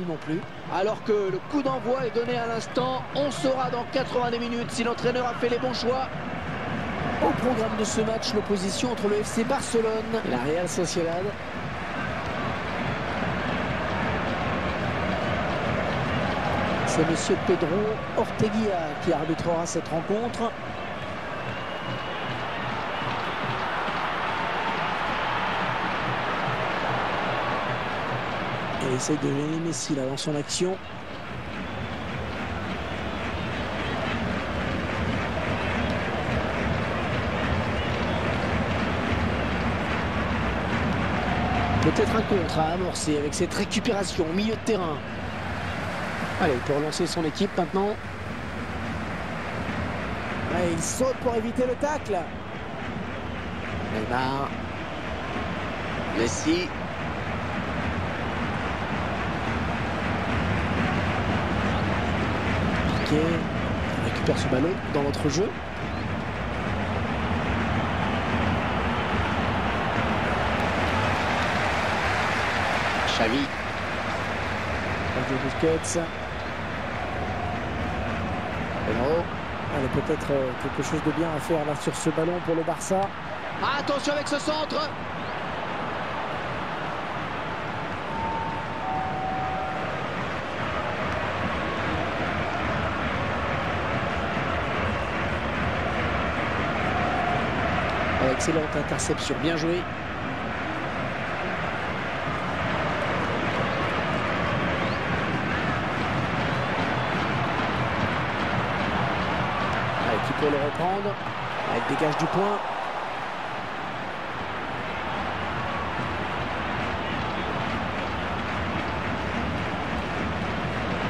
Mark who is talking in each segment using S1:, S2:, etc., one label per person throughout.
S1: non plus.
S2: Alors que le coup d'envoi est donné à l'instant, on saura dans 90 minutes si l'entraîneur a fait les bons choix.
S1: Au programme de ce match, l'opposition entre le FC Barcelone et la Real Sociedad. C'est monsieur Pedro Orteguilla qui arbitrera cette rencontre. Et il essaye de gêner Messi là dans son action. Peut-être un contre à amorcer avec cette récupération au milieu de terrain. Allez, il peut relancer son équipe maintenant. Ouais, il saute pour éviter le tacle.
S2: Neymar. Messi.
S1: Piqué. Il récupère ce ballon dans notre jeu.
S2: Xavi.
S1: Sergio Busquets.
S2: Pedro.
S1: Allez, peut-être quelque chose de bien à faire là sur ce ballon pour le Barça.
S2: Attention avec ce centre.
S1: Excellente interception, bien joué. Allez, qui peut le reprendre. Elle dégage du point.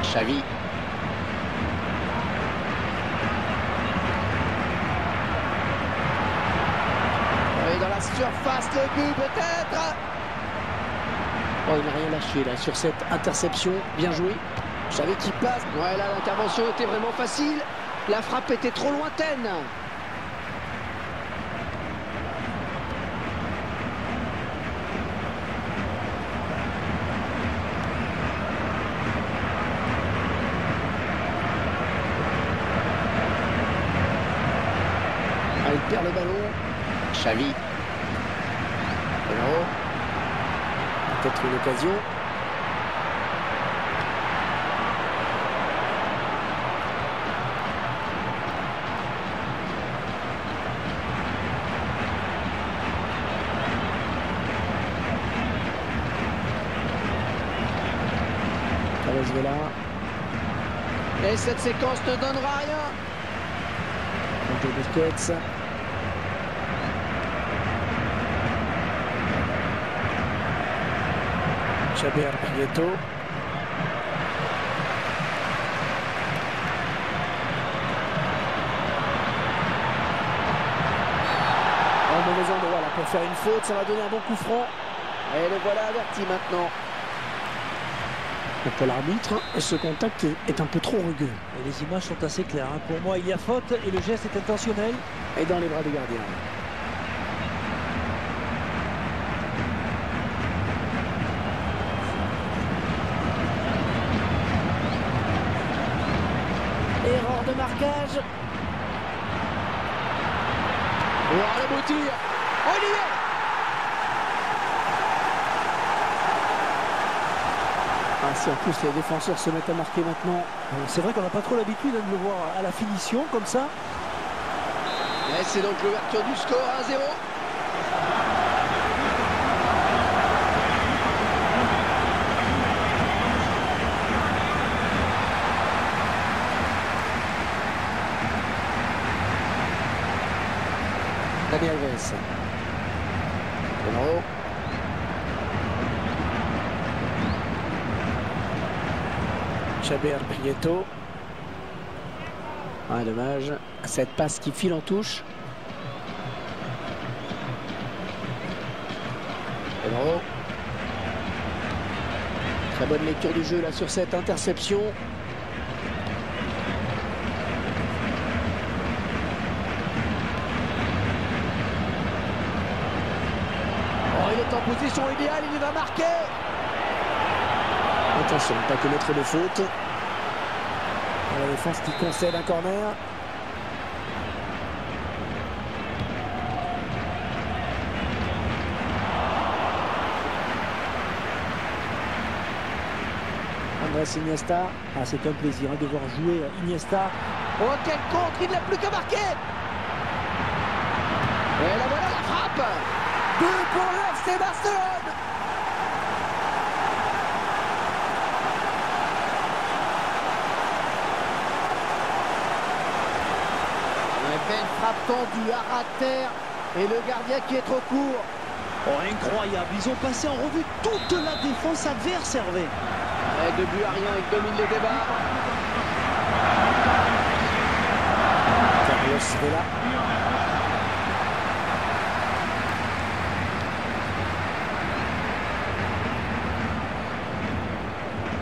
S2: Xavi. Et dans la surface, le but peut-être.
S1: Oh, il n'a rien lâché là sur cette interception. Bien joué.
S2: Xavi qui place. Ouais, là, l'intervention était vraiment facile. La frappe était trop lointaine.
S1: Ah, il perd le ballon.
S2: Xavi. Pedro.
S1: Peut-être une occasion. Vela.
S2: Et cette séquence ne donnera rien.
S1: Sergio Busquets. Javier Prieto. En mauvais endroit là pour faire une faute, ça va donner un bon coup franc.
S2: Et le voilà averti maintenant.
S1: Pour l'arbitre, ce contact est un peu trop rugueux.
S3: Et les images sont assez claires. Pour moi, il y a faute et le geste est intentionnel.
S1: Et dans les bras du gardien. Erreur de marquage.
S2: Oh, le beau tir. Oh, il y est.
S1: Ah, si en plus les défenseurs se mettent à marquer maintenant.
S3: C'est vrai qu'on n'a pas trop l'habitude de le voir à la finition comme ça.
S2: Et c'est donc l'ouverture du score 1-0.
S1: Dani Alves.
S2: Pedro.
S1: Javier Prieto. Ah, dommage. Cette passe qui file en touche.
S2: Pedro.
S1: Très bonne lecture du jeu là sur cette interception.
S2: Oh, il est en position idéale, il va marquer.
S1: Attention, pas commettre de faute. La défense qui concède un corner. Andrés Iniesta.
S3: Ah, c'est un plaisir de voir jouer Iniesta.
S2: Oh, quel contre, il n'a plus qu'à marquer. Et là voilà la frappe. But pour le FC Barcelone. Une belle frappe tendue à ras de terre. Et le gardien qui est trop court.
S3: Oh, incroyable, ils ont passé en revue toute la défense adverse, Hervé.
S2: Et 2 buts à rien, il domine les débats.
S1: Carlos Vela.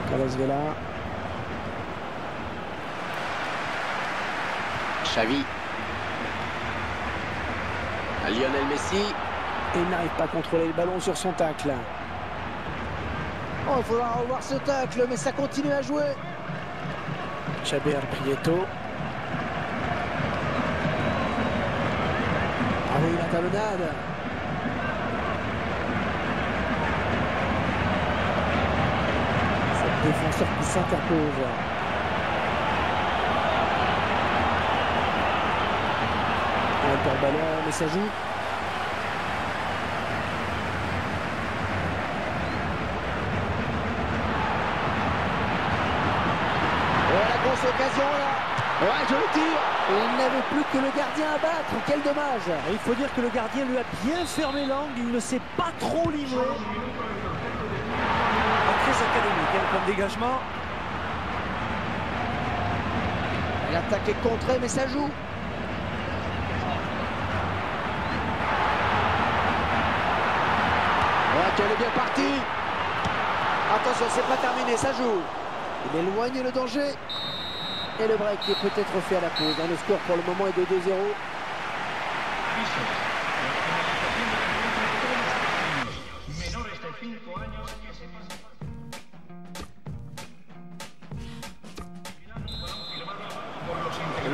S1: Carlos Vela.
S2: Xavi. Lionel Messi.
S1: Et il n'arrive pas à contrôler le ballon sur son tacle.
S2: Oh, il faudra revoir ce tacle, mais ça continue à jouer.
S1: Chaber Prieto. Ah oui, la talonnade. C'est le défenseur qui s'interpose. On perd le ballon, mais ça joue.
S2: Occasion là. Ouais, joli tir. Il n'avait plus que le gardien à battre. Quel dommage.
S3: Et il faut dire que le gardien lui a bien fermé l'angle. Il ne s'est pas trop livré. Très académique comme dégagement.
S2: L'attaque est contrée, mais ça joue. Ouais, qu'elle est bien partie. Attention, c'est pas terminé, ça joue. Il éloigne le danger. Et le break est peut-être fait à la pause. Le score pour le moment est de 2-0.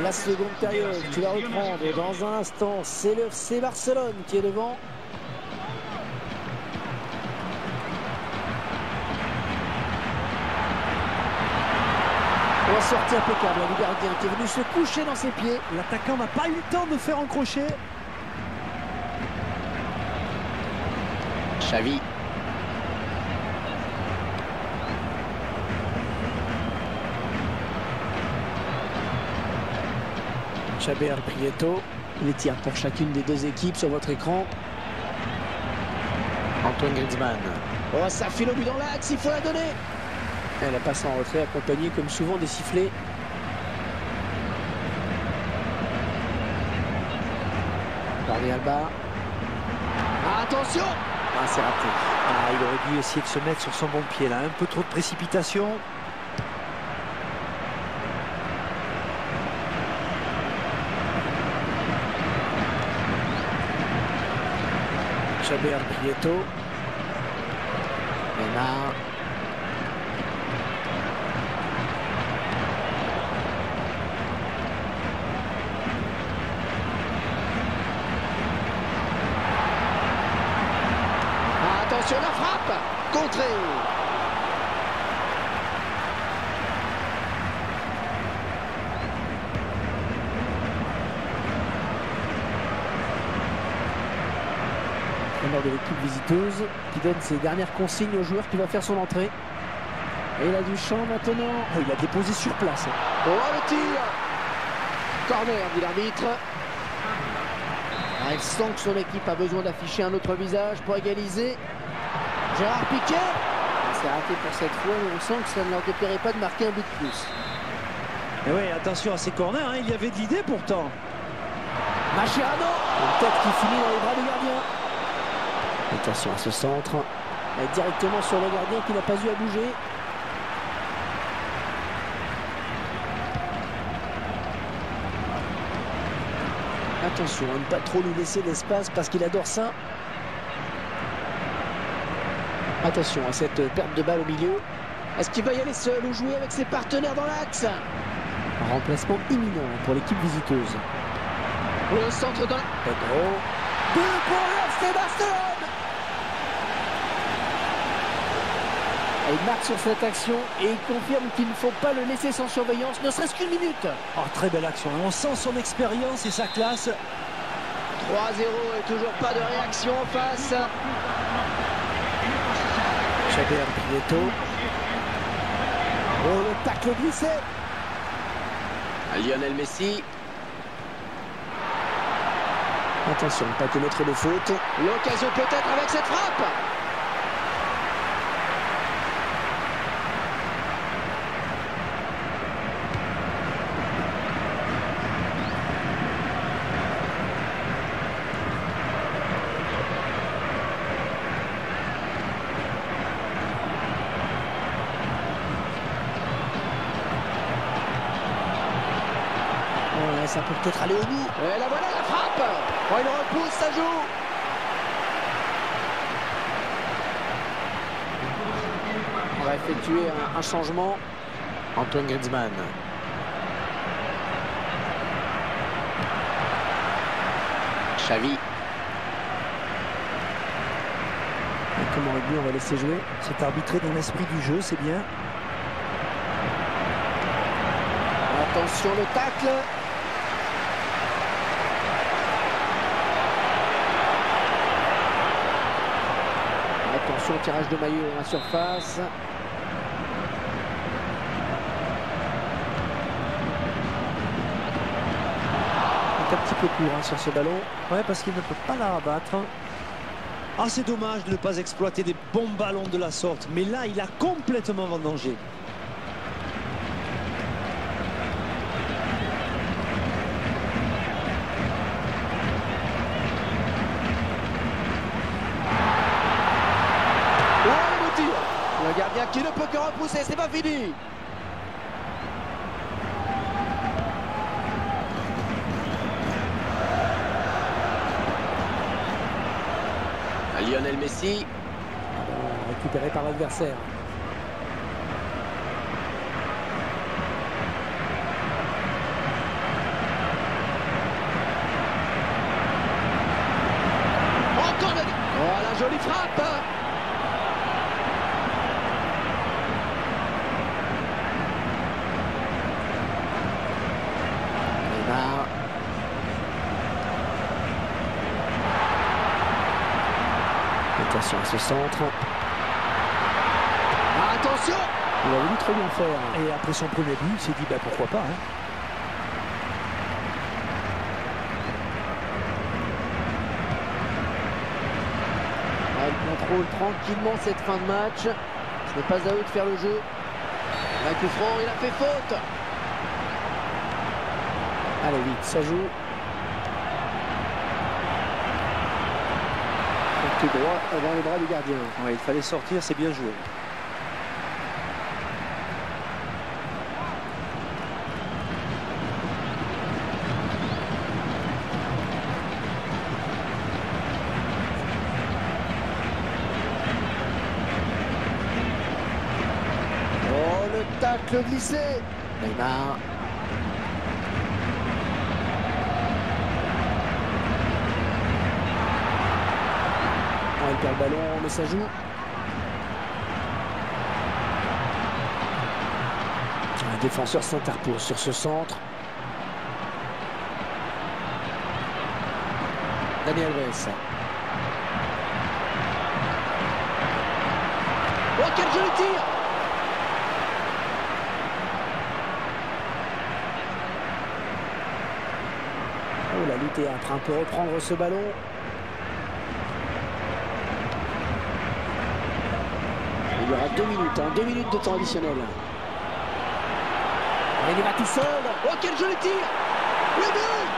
S2: La seconde période qui va reprendre dans un instant. C'est le FC Barcelone qui est devant. Sortie impeccable du gardien qui est venu se coucher dans ses pieds.
S3: L'attaquant n'a pas eu le temps de faire un crochet.
S2: Xavi.
S1: Chaber Prieto. Les tirs pour chacune des deux équipes sur votre écran. Antoine Griezmann.
S2: Oh, ça file au but dans l'axe, il faut la donner.
S1: Elle passe en retrait accompagnée comme souvent des sifflets. Jordi Alba.
S2: Attention.
S1: Ah, c'est raté.
S3: Ah, il aurait dû essayer de se mettre sur son bon pied là. Un peu trop de précipitation.
S1: Chaber Prieto. Neymar.
S2: Attention la frappe. Contrée.
S1: De l'équipe visiteuse qui donne ses dernières consignes au joueur qui va faire son entrée. Et il a du champ maintenant.
S3: Oh, il a déposé sur place.
S2: Oh, le tir. Corner, dit l'arbitre. Il sent que son équipe a besoin d'afficher un autre visage pour égaliser. Gérard Piqué. C'est raté pour cette fois, mais on sent que ça ne leur dépairait pas de marquer un but de plus.
S3: Et oui, attention à ces corners, hein, il y avait de l'idée pourtant.
S2: Mascherano.
S1: Une tête qui finit dans les bras du gardien. Attention à ce centre. Et directement sur le gardien qui n'a pas eu à bouger. Attention à ne pas trop lui laisser d'espace parce qu'il adore ça. Attention à cette perte de balle au milieu. Est-ce qu'il va y aller seul ou jouer avec ses partenaires dans l'axe? Remplacement imminent pour l'équipe visiteuse. Le centre dans la... Pedro. But pour le FC Barcelone. Et il marque sur cette action et il confirme qu'il ne faut pas le laisser sans surveillance, ne serait-ce qu'une minute.
S3: Oh, très belle action. On sent son expérience et sa classe.
S1: 3-0 et toujours pas de réaction en face. Javier Prieto. Oh, le tacle glissé. Lionel Messi. Attention, pas commettre de faute. L'occasion peut-être avec cette frappe. Ça peut peut-être aller au bout. Et là voilà la frappe. Oh, il repousse, ça joue. On va effectuer un changement. Antoine Griezmann. Xavi. Et comme on aurait dit, on va laisser jouer.
S3: C'est arbitré dans l'esprit du jeu, c'est bien.
S1: Attention le tacle. Attention au tirage de maillot dans la surface. Il est un petit peu court sur ce ballon.
S3: Ouais, parce qu'il ne peut pas la rabattre. Ah, c'est dommage de ne pas exploiter des bons ballons de la sorte. Mais là, il a complètement vendangé.
S1: Le gardien qui ne peut que repousser, c'est pas fini. Lionel Messi. Récupéré par l'adversaire. Encore la... Oh, la jolie frappe. Attention à ce centre. Attention. Il a voulu trop bien faire.
S3: Et après son premier but, il s'est dit bah, pourquoi pas.
S1: Il contrôle tranquillement cette fin de match. Ce n'est pas à eux de faire le jeu. Un coup franc, il a fait faute. Allez, vite, ça joue. Tout droit avant les bras du gardien.
S3: Ouais, il fallait sortir, c'est bien joué.
S1: Oh, le tacle glissé. Neymar. Il perd le ballon, mais ça joue. Un défenseur s'interpose sur ce centre. Dani Alves. Oh, quel joli tir! Oh, la lutte est en train de reprendre ce ballon. Il y aura 2 minutes, 2 minutes de temps additionnel. Il va tout seul. Oh, quel joli tir! Le but!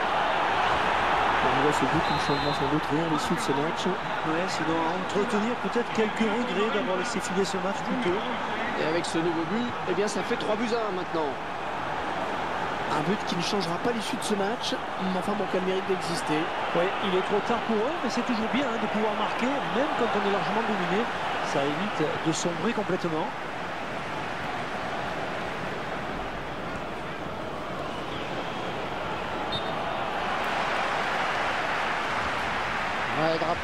S1: Ce but qui ne changera sans doute rien à l'issue de ce match.
S3: Ouais, sinon à entretenir peut-être quelques regrets d'avoir laissé filer ce match plus tôt.
S1: Et avec ce nouveau but, eh bien ça fait 3-1 maintenant. Un but qui ne changera pas l'issue de ce match, mais enfin bon, quel mérite d'exister.
S3: Oui, il est trop tard pour eux, mais c'est toujours bien de pouvoir marquer, même quand on est largement dominé. Ça évite de sombrer complètement.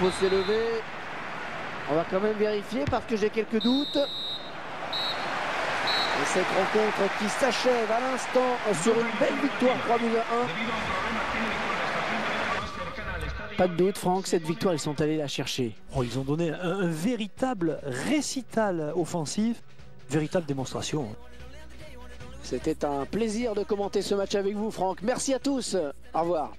S2: drapeau s'est levé. On va quand même vérifier parce que j'ai quelques doutes. Et cette rencontre qui s'achève à l'instant sur une belle victoire 3-1.
S1: Pas de doute, Franck, cette victoire, ils sont allés la chercher.
S3: Oh, ils ont donné un véritable récital offensif, véritable démonstration.
S1: C'était un plaisir de commenter ce match avec vous, Franck. Merci à tous. Au revoir.